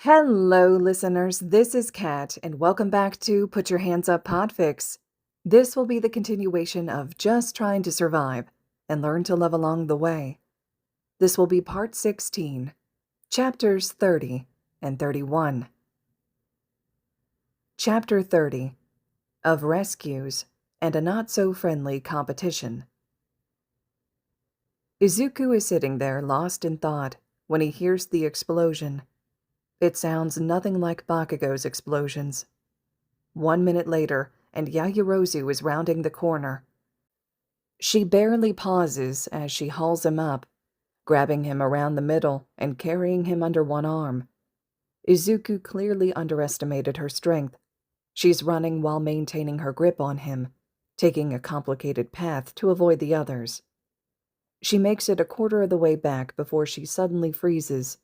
Hello, listeners. This is Kat, and welcome back to Put Your Hands Up Podfics. This will be the continuation of Just Trying to Survive and Learn to Love Along the Way. This will be Part 16, Chapters 30 and 31. Chapter 30 of Rescues and a Not-So-Friendly Competition. Izuku is sitting there, lost in thought, when he hears the explosion. It sounds nothing like Bakugo's explosions. 1 minute later, and Yaoyorozu is rounding the corner. She barely pauses as she hauls him up, grabbing him around the middle and carrying him under one arm. Izuku clearly underestimated her strength. She's running while maintaining her grip on him, taking a complicated path to avoid the others. She makes it a quarter of the way back before she suddenly freezes.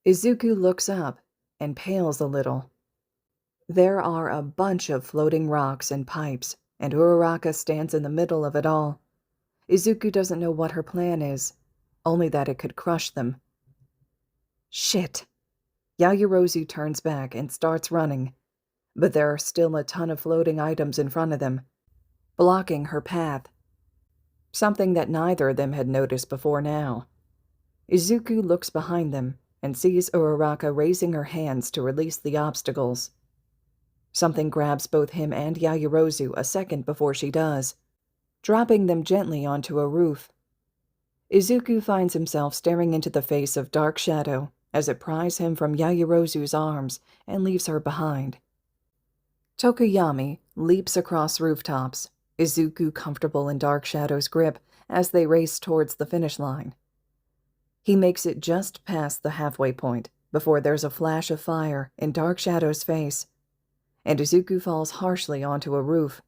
Izuku looks up and pales a little. There are a bunch of floating rocks and pipes, and Uraraka stands in the middle of it all. Izuku doesn't know what her plan is, only that it could crush them. Shit! Yaoyorozu turns back and starts running, but there are still a ton of floating items in front of them, blocking her path. Something that neither of them had noticed before now. Izuku looks behind them and sees Uraraka raising her hands to release the obstacles. Something grabs both him and Yaoyorozu a second before she does, dropping them gently onto a roof. Izuku finds himself staring into the face of dark shadow as it pries him from Yaoyorozu's arms and leaves her behind. Tokuyami leaps across rooftops, Izuku comfortable in Dark Shadow's grip as they race towards the finish line. He makes it just past the halfway point before there's a flash of fire in Dark Shadow's face, and Izuku falls harshly onto a roof.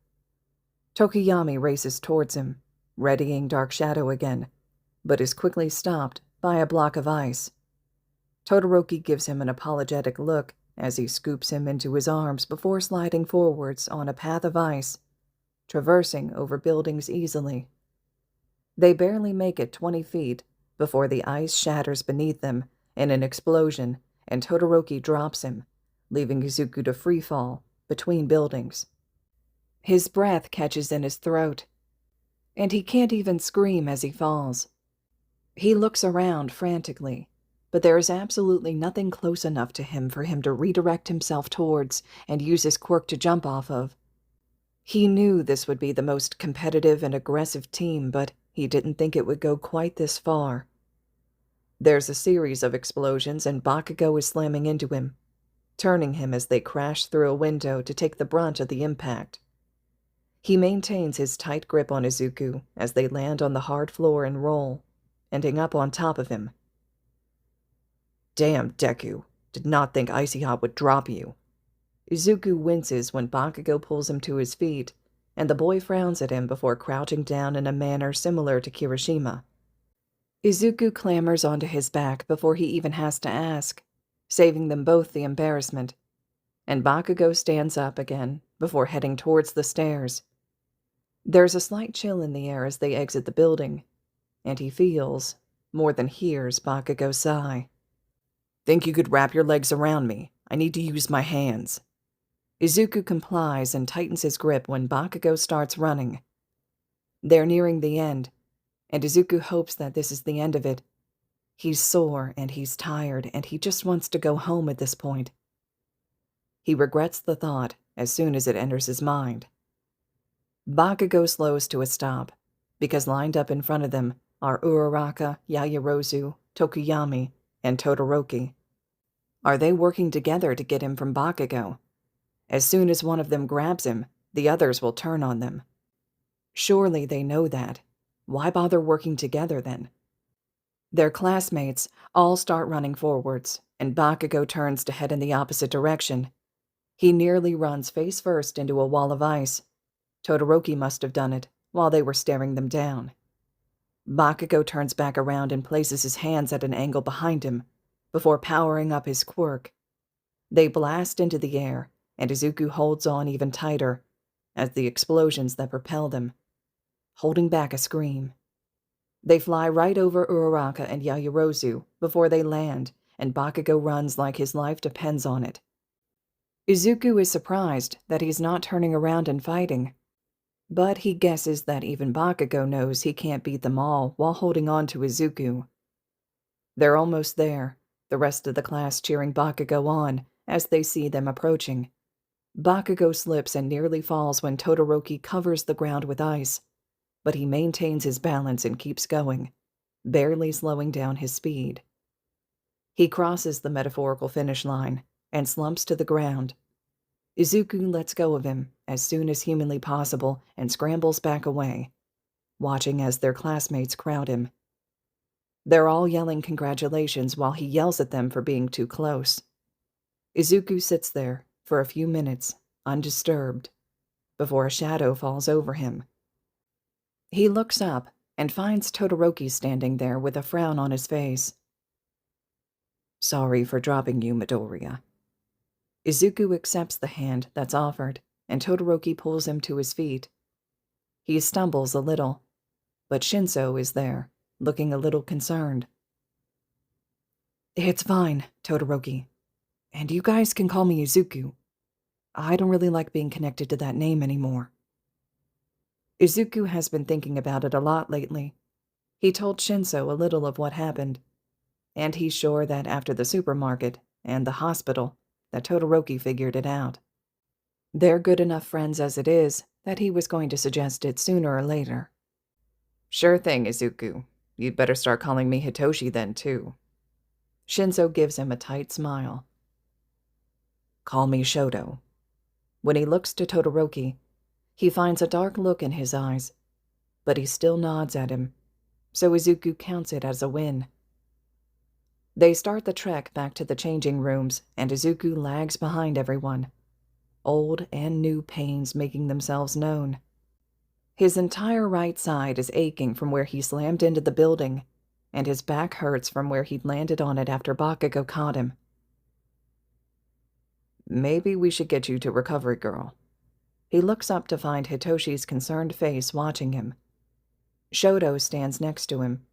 Tokuyami races towards him, readying Dark Shadow again, but is quickly stopped by a block of ice. Todoroki gives him an apologetic look as he scoops him into his arms before sliding forwards on a path of ice, traversing over buildings easily. They barely make it 20 feet before the ice shatters beneath them in an explosion and Todoroki drops him, leaving Izuku to free fall between buildings. His breath catches in his throat, and he can't even scream as he falls. He looks around frantically, but there is absolutely nothing close enough to him for him to redirect himself towards and use his quirk to jump off of. He knew this would be the most competitive and aggressive team, but he didn't think it would go quite this far. There's a series of explosions and Bakugo is slamming into him, turning him as they crash through a window to take the brunt of the impact. He maintains his tight grip on Izuku as they land on the hard floor and roll, ending up on top of him. Damn, Deku. Did not think Icy Hot would drop you. Izuku winces when Bakugo pulls him to his feet, and the boy frowns at him before crouching down in a manner similar to Kirishima. Izuku clambers onto his back before he even has to ask, saving them both the embarrassment, and Bakugo stands up again before heading towards the stairs. There's a slight chill in the air as they exit the building, and he feels, more than hears, Bakugo sigh. Think you could wrap your legs around me? I need to use my hands. Izuku complies and tightens his grip when Bakugo starts running. They're nearing the end, and Izuku hopes that this is the end of it. He's sore and he's tired, and he just wants to go home at this point. He regrets the thought as soon as it enters his mind. Bakugo slows to a stop, because lined up in front of them are Uraraka, Yaoyorozu, Tokuyami, and Todoroki. Are they working together to get him from Bakugo? As soon as one of them grabs him, the others will turn on them. Surely they know that. Why bother working together then? Their classmates all start running forwards, and Bakugo turns to head in the opposite direction. He nearly runs face first into a wall of ice. Todoroki must have done it while they were staring them down. Bakugo turns back around and places his hands at an angle behind him, before powering up his quirk. They blast into the air, and Izuku holds on even tighter, as the explosions that propel them, holding back a scream. They fly right over Uraraka and Yaoyorozu before they land and Bakugo runs like his life depends on it. Izuku is surprised that he's not turning around and fighting, but he guesses that even Bakugo knows he can't beat them all while holding on to Izuku. They're almost there, the rest of the class cheering Bakugo on as they see them approaching. Bakugo slips and nearly falls when Todoroki covers the ground with ice, but he maintains his balance and keeps going, barely slowing down his speed. He crosses the metaphorical finish line and slumps to the ground. Izuku lets go of him as soon as humanly possible and scrambles back away, watching as their classmates crowd him. They're all yelling congratulations while he yells at them for being too close. Izuku sits there for a few minutes, undisturbed, before a shadow falls over him. He looks up and finds Todoroki standing there with a frown on his face. "Sorry for dropping you, Midoriya." Izuku accepts the hand that's offered, and Todoroki pulls him to his feet. He stumbles a little, but Shinso is there, looking a little concerned. "It's fine, Todoroki. And you guys can call me Izuku. I don't really like being connected to that name anymore." Izuku has been thinking about it a lot lately. He told Shinso a little of what happened, and he's sure that after the supermarket and the hospital, that Todoroki figured it out. They're good enough friends as it is that he was going to suggest it sooner or later. "Sure thing, Izuku. You'd better start calling me Hitoshi then, too." Shinso gives him a tight smile. "Call me Shoto." When he looks to Todoroki, he finds a dark look in his eyes, but he still nods at him, so Izuku counts it as a win. They start the trek back to the changing rooms, and Izuku lags behind everyone, old and new pains making themselves known. His entire right side is aching from where he slammed into the building, and his back hurts from where he'd landed on it after Bakugo caught him. "Maybe we should get you to Recovery Girl." He looks up to find Hitoshi's concerned face watching him. Shoto stands next to him,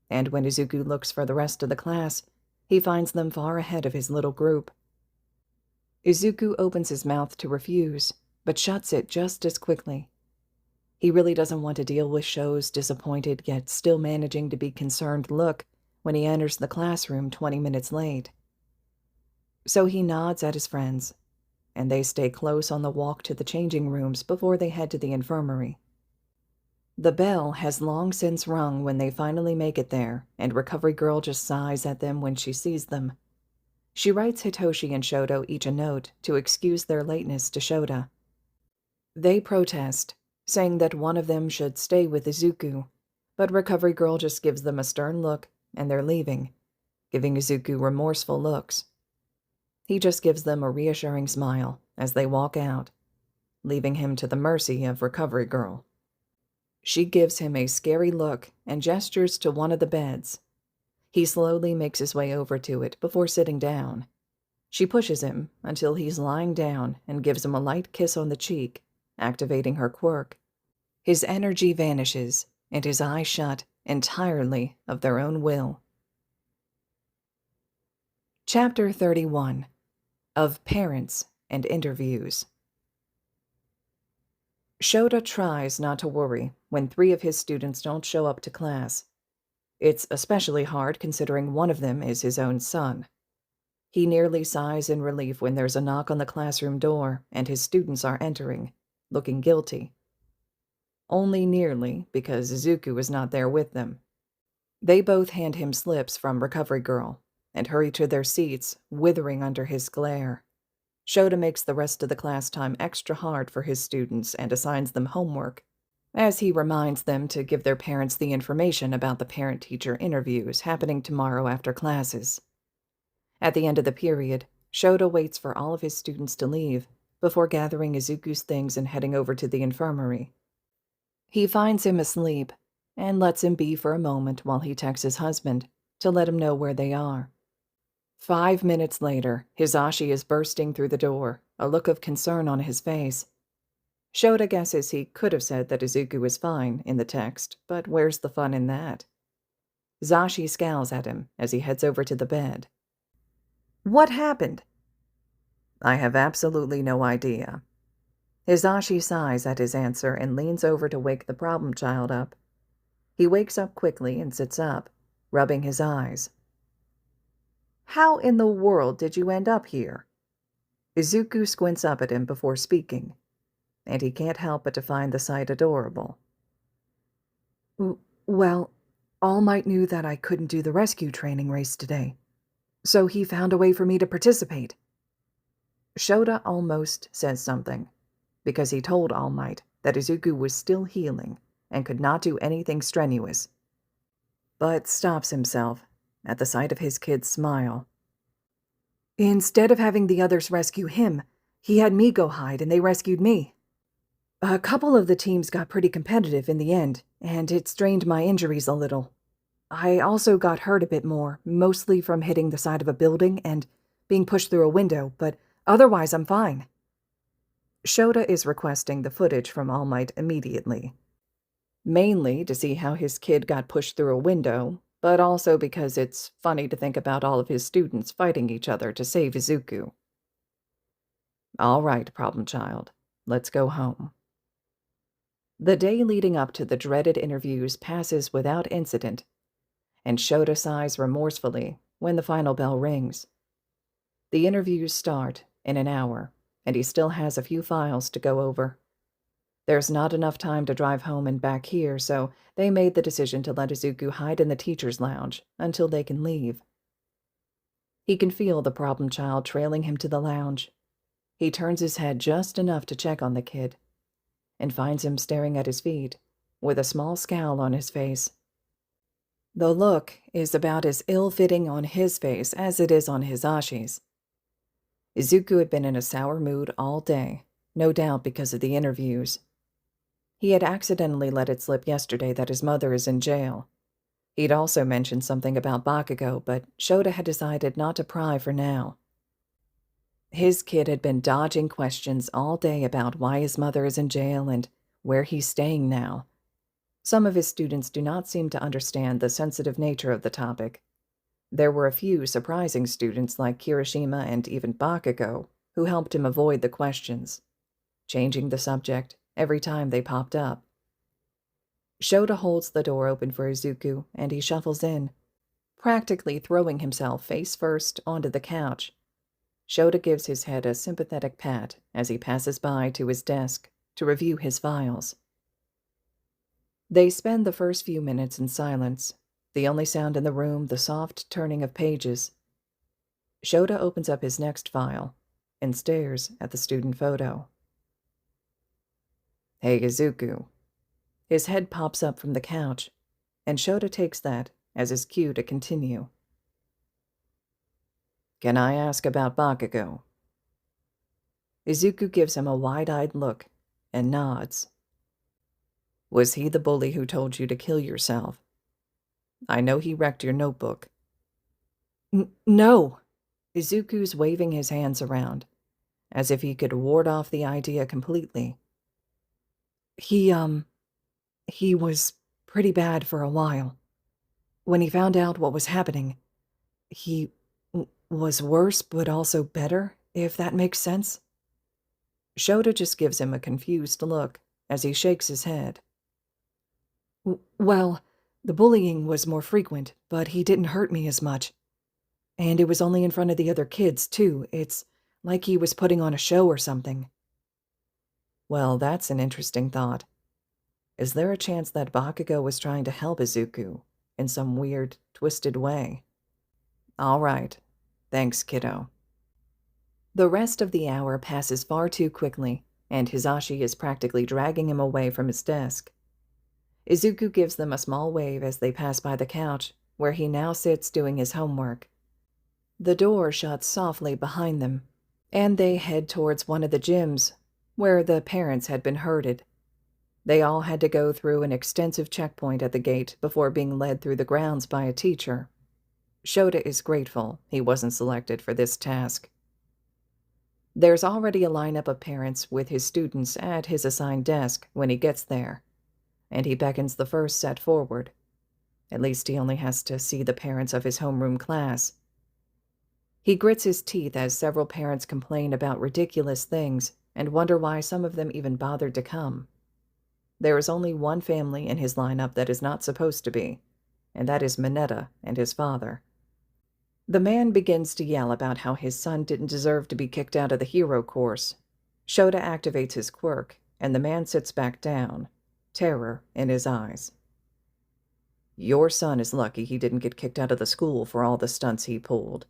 and when Izuku looks for the rest of the class, he finds them far ahead of his little group. Izuku opens his mouth to refuse, but shuts it just as quickly. He really doesn't want to deal with Sho's disappointed yet still managing to be concerned look when he enters the classroom 20 minutes late. So he nods at his friends, and they stay close on the walk to the changing rooms before they head to the infirmary. The bell has long since rung when they finally make it there, and Recovery Girl just sighs at them when she sees them. She writes Hitoshi and Shoto each a note to excuse their lateness to Shouta. They protest, saying that one of them should stay with Izuku, but Recovery Girl just gives them a stern look, and they're leaving, giving Izuku remorseful looks. He just gives them a reassuring smile as they walk out, leaving him to the mercy of Recovery Girl. She gives him a scary look and gestures to one of the beds. He slowly makes his way over to it before sitting down. She pushes him until he's lying down and gives him a light kiss on the cheek, activating her quirk. His energy vanishes, and his eyes shut entirely of their own will. Chapter 31. Of Parents and Interviews. Shouta tries not to worry when 3 of his students don't show up to class. It's especially hard considering one of them is his own son. He nearly sighs in relief when there's a knock on the classroom door and his students are entering, looking guilty. Only nearly, because Izuku is not there with them. They both hand him slips from Recovery Girl and hurry to their seats, withering under his glare. Shouta makes the rest of the class time extra hard for his students and assigns them homework, as he reminds them to give their parents the information about the parent-teacher interviews happening tomorrow after classes. At the end of the period, Shouta waits for all of his students to leave before gathering Izuku's things and heading over to the infirmary. He finds him asleep and lets him be for a moment while he texts his husband to let him know where they are. 5 minutes later, Hisashi is bursting through the door, a look of concern on his face. Shouta guesses he could have said that Izuku is fine in the text, but where's the fun in that? Zashi scowls at him as he heads over to the bed. What happened? I have absolutely no idea. Hisashi sighs at his answer and leans over to wake the problem child up. He wakes up quickly and sits up, rubbing his eyes. How in the world did you end up here? Izuku squints up at him before speaking, and he can't help but to find the sight adorable. Well, All Might knew that I couldn't do the rescue training race today, so he found a way for me to participate. Shouta almost says something, because he told All Might that Izuku was still healing and could not do anything strenuous, but stops himself at the sight of his kid's smile. Instead of having the others rescue him, he had me go hide and they rescued me. A couple of the teams got pretty competitive in the end, and it strained my injuries a little. I also got hurt a bit more, mostly from hitting the side of a building and being pushed through a window, but otherwise I'm fine. Shouta is requesting the footage from All Might immediately. Mainly to see how his kid got pushed through a window, but also because it's funny to think about all of his students fighting each other to save Izuku. All right, problem child, let's go home. The day leading up to the dreaded interviews passes without incident, and Shouta sighs remorsefully when the final bell rings. The interviews start in an hour, and he still has a few files to go over. There's not enough time to drive home and back here, so they made the decision to let Izuku hide in the teacher's lounge until they can leave. He can feel the problem child trailing him to the lounge. He turns his head just enough to check on the kid, and finds him staring at his feet, with a small scowl on his face. The look is about as ill-fitting on his face as it is on Hisashi's. Izuku had been in a sour mood all day, no doubt because of the interviews. He had accidentally let it slip yesterday that his mother is in jail. He'd also mentioned something about Bakugo, but Shouta had decided not to pry for now. His kid had been dodging questions all day about why his mother is in jail and where he's staying now. Some of his students do not seem to understand the sensitive nature of the topic. There were a few surprising students like Kirishima and even Bakugo who helped him avoid the questions, changing the subject every time they popped up. Shouta holds the door open for Izuku and he shuffles in, practically throwing himself face first onto the couch. Shouta gives his head a sympathetic pat as he passes by to his desk to review his files. They spend the first few minutes in silence, the only sound in the room the soft turning of pages. Shouta opens up his next file and stares at the student photo. Hey, Izuku. His head pops up from the couch, and Shouta takes that as his cue to continue. Can I ask about Bakugo? Izuku gives him a wide-eyed look and nods. Was he the bully who told you to kill yourself? I know he wrecked your notebook. No. Izuku's waving his hands around, as if he could ward off the idea completely. He was pretty bad for a while. When he found out what was happening, he was worse but also better, if that makes sense. Shouta just gives him a confused look as he shakes his head. Well, the bullying was more frequent, but he didn't hurt me as much. And it was only in front of the other kids, too. It's like he was putting on a show or something. Well, that's an interesting thought. Is there a chance that Bakugo was trying to help Izuku in some weird, twisted way? All right. Thanks, kiddo. The rest of the hour passes far too quickly, and Hisashi is practically dragging him away from his desk. Izuku gives them a small wave as they pass by the couch, where he now sits doing his homework. The door shuts softly behind them, and they head towards one of the gyms, where the parents had been herded. They all had to go through an extensive checkpoint at the gate before being led through the grounds by a teacher. Shouta is grateful he wasn't selected for this task. There's already a lineup of parents with his students at his assigned desk when he gets there, and he beckons the first set forward. At least he only has to see the parents of his homeroom class. He grits his teeth as several parents complain about ridiculous things and wonder why some of them even bothered to come. There is only one family in his lineup that is not supposed to be, and that is Mineta and his father. The man begins to yell about how his son didn't deserve to be kicked out of the hero course. Shouta activates his quirk, and the man sits back down, terror in his eyes. Your son is lucky he didn't get kicked out of the school for all the stunts he pulled.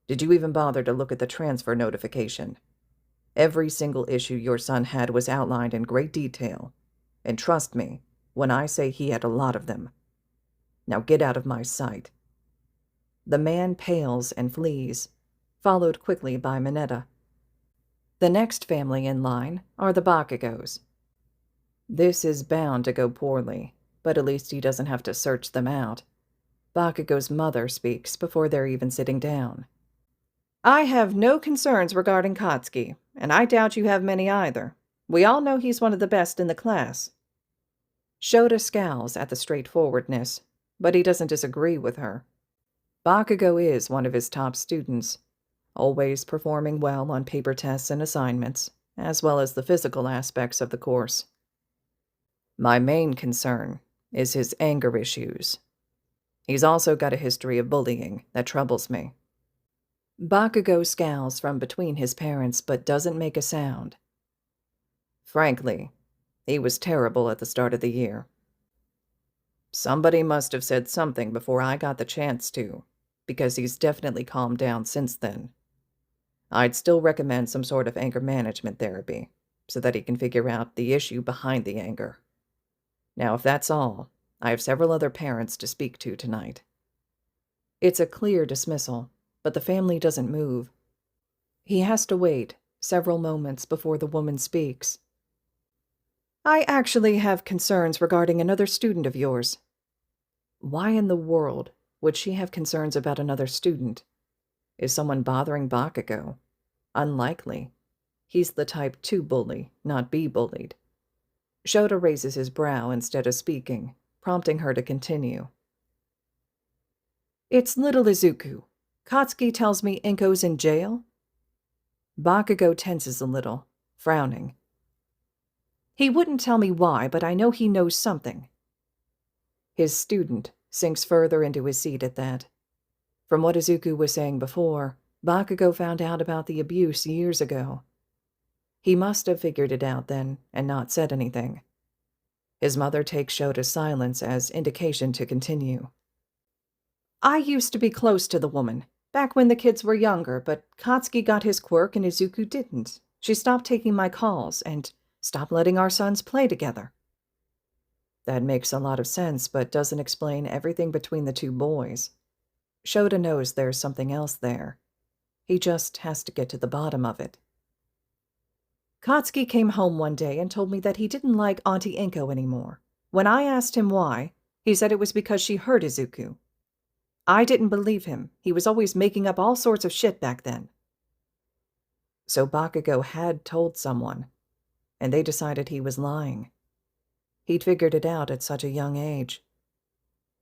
Did you even bother to look at the transfer notification? Every single issue your son had was outlined in great detail. And trust me, when I say he had a lot of them. Now get out of my sight. The man pales and flees, followed quickly by Mineta. The next family in line are the Bakugos. This is bound to go poorly, but at least he doesn't have to search them out. Bakugo's mother speaks before they're even sitting down. I have no concerns regarding Katsuki, and I doubt you have many either. We all know he's one of the best in the class. Shouta scowls at the straightforwardness, but he doesn't disagree with her. Bakugo is one of his top students, always performing well on paper tests and assignments, as well as the physical aspects of the course. My main concern is his anger issues. He's also got a history of bullying that troubles me. Bakugo scowls from between his parents but doesn't make a sound. Frankly, he was terrible at the start of the year. Somebody must have said something before I got the chance to, because he's definitely calmed down since then. I'd still recommend some sort of anger management therapy, so that he can figure out the issue behind the anger. Now, if that's all, I have several other parents to speak to tonight. It's a clear dismissal, but the family doesn't move. He has to wait several moments before the woman speaks. I actually have concerns regarding another student of yours. Why in the world would she have concerns about another student? Is someone bothering Bakugo? Unlikely. He's the type to bully, not be bullied. Shouta raises his brow instead of speaking, prompting her to continue. It's little Izuku. Katsuki tells me Inko's in jail? Bakugo tenses a little, frowning. He wouldn't tell me why, but I know he knows something. His student sinks further into his seat at that. From what Izuku was saying before, Bakugo found out about the abuse years ago. He must have figured it out then and not said anything. His mother takes Shota's silence as indication to continue. I used to be close to the woman, back when the kids were younger, but Katsuki got his quirk and Izuku didn't. She stopped taking my calls and stopped letting our sons play together. That makes a lot of sense, but doesn't explain everything between the two boys. Shouta knows there's something else there. He just has to get to the bottom of it. Katsuki came home one day and told me that he didn't like Auntie Inko anymore. When I asked him why, he said it was because she hurt Izuku. I didn't believe him. He was always making up all sorts of shit back then. So Bakugo had told someone, and they decided he was lying. He'd figured it out at such a young age.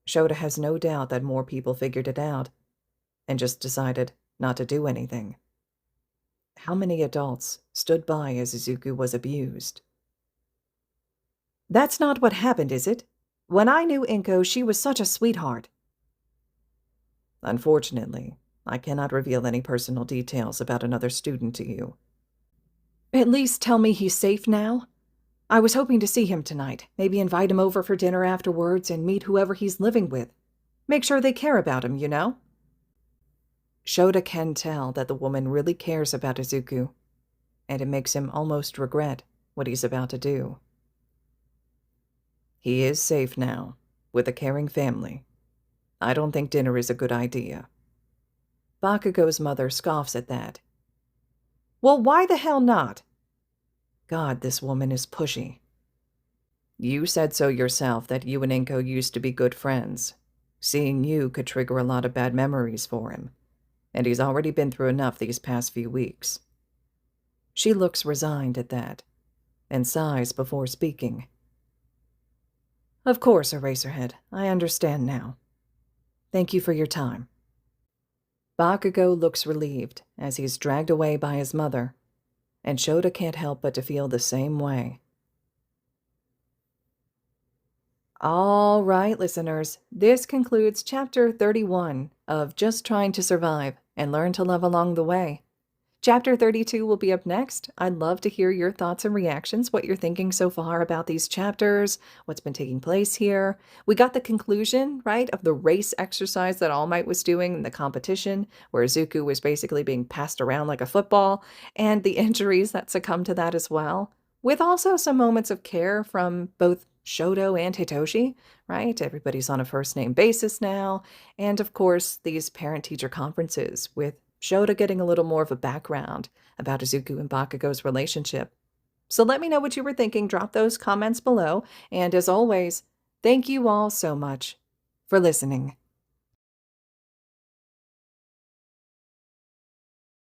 Shouta has no doubt that more people figured it out, and just decided not to do anything. How many adults stood by as Izuku was abused? That's not what happened, is it? When I knew Inko, she was such a sweetheart. Unfortunately, I cannot reveal any personal details about another student to you. At least tell me he's safe now. I was hoping to see him tonight, maybe invite him over for dinner afterwards and meet whoever he's living with. Make sure they care about him, you know? Shouta can tell that the woman really cares about Izuku, and it makes him almost regret what he's about to do. He is safe now, with a caring family. I don't think dinner is a good idea. Bakugo's mother scoffs at that. Well, why the hell not? God, this woman is pushy. You said so yourself that you and Inko used to be good friends. Seeing you could trigger a lot of bad memories for him, and he's already been through enough these past few weeks. She looks resigned at that, and sighs before speaking. Of course, Eraserhead, I understand now. Thank you for your time. Bakugo looks relieved as he's dragged away by his mother, and Shouta can't help but to feel the same way. All right, listeners, this concludes Chapter 31 of Just Trying to Survive and Learn to Love Along the Way. Chapter 32 will be up next. I'd love to hear your thoughts and reactions, what you're thinking so far about these chapters, what's been taking place here. We got the conclusion, right, of the race exercise that All Might was doing in the competition, where Izuku was basically being passed around like a football, and the injuries that succumbed to that as well, with also some moments of care from both Shoto and Hitoshi, right? Everybody's on a first-name basis now, and of course, these parent-teacher conferences with Shouta getting a little more of a background about Izuku and Bakugo's relationship. So let me know what you were thinking. Drop those comments below. And as always, thank you all so much for listening.